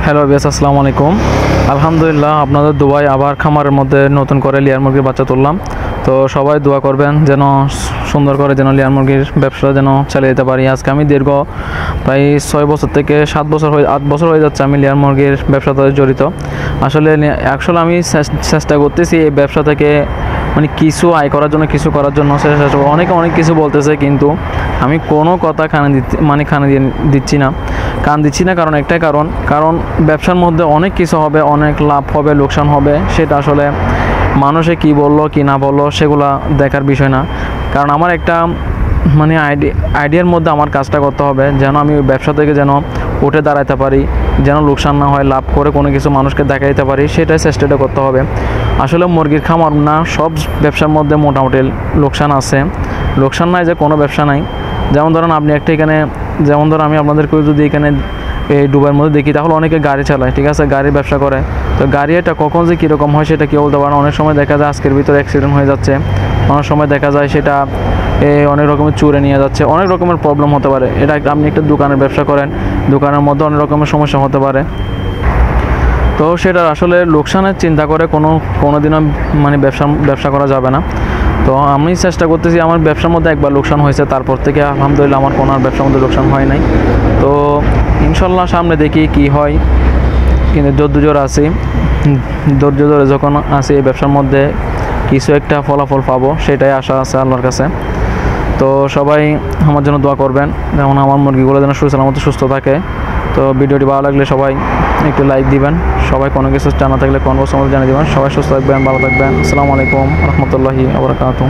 Hello base, আসসালামু আলাইকুম। আলহামদুলিল্লাহ, আপনাদের দুবাই আবার খামারের মধ্যে নতুন করে লেয়ার মুরগির বাচ্চা তুললাম। তো সবাই দোয়া করবেন যেন সুন্দর করে যেন লেয়ার মুরগির ব্যবসা যেন চালিয়ে যেতে পারি। আজকে আমি দীর্ঘ প্রায় 6 বছর থেকে 7 বছর 8 বছর হয়ে যাচ্ছে আমি লেয়ার মুরগির ব্যবসাতে জড়িত। আসলে আমি চেষ্টা করতেছি এই ব্যবসা থেকে মানে কিছু আয় করার জন্য, কিছু করার জন্য অনেকে অনেক কিছু বলতেছে, কিন্তু আমি কোনো কথা কানে দিচ্ছি না। কারণ একটাই কারণ ব্যবসার মধ্যে অনেক কিছু হবে, অনেক লাভ হবে, লোকসান হবে। সেটা আসলে মানুষে কি বললো কি না বললো সেগুলা দেখার বিষয় না। কারণ আমার একটা আইডিয়ার মধ্যে আমার কাজটা করতে হবে, যেন আমি ওই ব্যবসা থেকে যেন উঠে দাঁড়াতে পারি, যেন লোকসান না হয়, লাভ করে কোনো কিছু মানুষকে দেখা দিতে পারি, সেটাই চেষ্টাটা করতে হবে। আসলে মুরগির খামার না, সব ব্যবসার মধ্যে মোটামুটি লোকসান আছে। লোকসান নাই যে কোনো ব্যবসা নাই। যেমন ধরুন আপনি যেমন ধরুন আমি আপনাদেরকেও যদি এখানে এই দুবাইয়ের মধ্যে দেখি, তাহলে অনেকে গাড়ি চালায়, ঠিক আছে, গাড়ির ব্যবসা করে। তো গাড়ি এটা কখন যে কীরকম হয় সেটা কেউ বলতে পারে না। অনেক সময় দেখা যায় আজকের ভিতরে অ্যাক্সিডেন্ট হয়ে যাচ্ছে, অনেক সময় দেখা যায় সেটা অনেক রকমের চুরে নিয়ে যাচ্ছে, অনেক রকমের প্রবলেম হতে পারে। এটা আপনি একটা দোকানের ব্যবসা করেন, দোকানের মধ্যে অনেক রকমের সমস্যা হতে পারে। তো সেটা আসলে লোকসানের চিন্তা করে কোনো দিনও ব্যবসা করা যাবে না। তো আমি চেষ্টা করতেছি, আমার ব্যবসার মধ্যে একবার লোকসান হয়েছে, তারপর থেকে আলহামদুলিল্লাহ আমার কোনো ব্যবসার মধ্যে লোকসান হয় নাই। তো ইনশাল্লাহ সামনে দেখি কি হয়, কিন্তু ধৈর্য ধরে যখন আসি এই ব্যবসার মধ্যে কিছু একটা ফলাফল পাবো, সেটাই আশা আছে আল্লাহর কাছে। তো সবাই আমার জন্য দোয়া করবেন, যেমন আমার মুরগিগুলো যেন সুস্থ থাকে। তো ভিডিওটি ভালো লাগলে সবাই একটু লাইক দিবেন। সবাই কোনো কিছু জানা থাকলে কমেন্ট বক্সের মধ্যে জানিয়ে দেবেন। সবাই সুস্থ থাকবেন, ভালো থাকবেন। আসসালামু আলাইকুম রহমতুল্লাহি ওয়া বারাকাতুহু।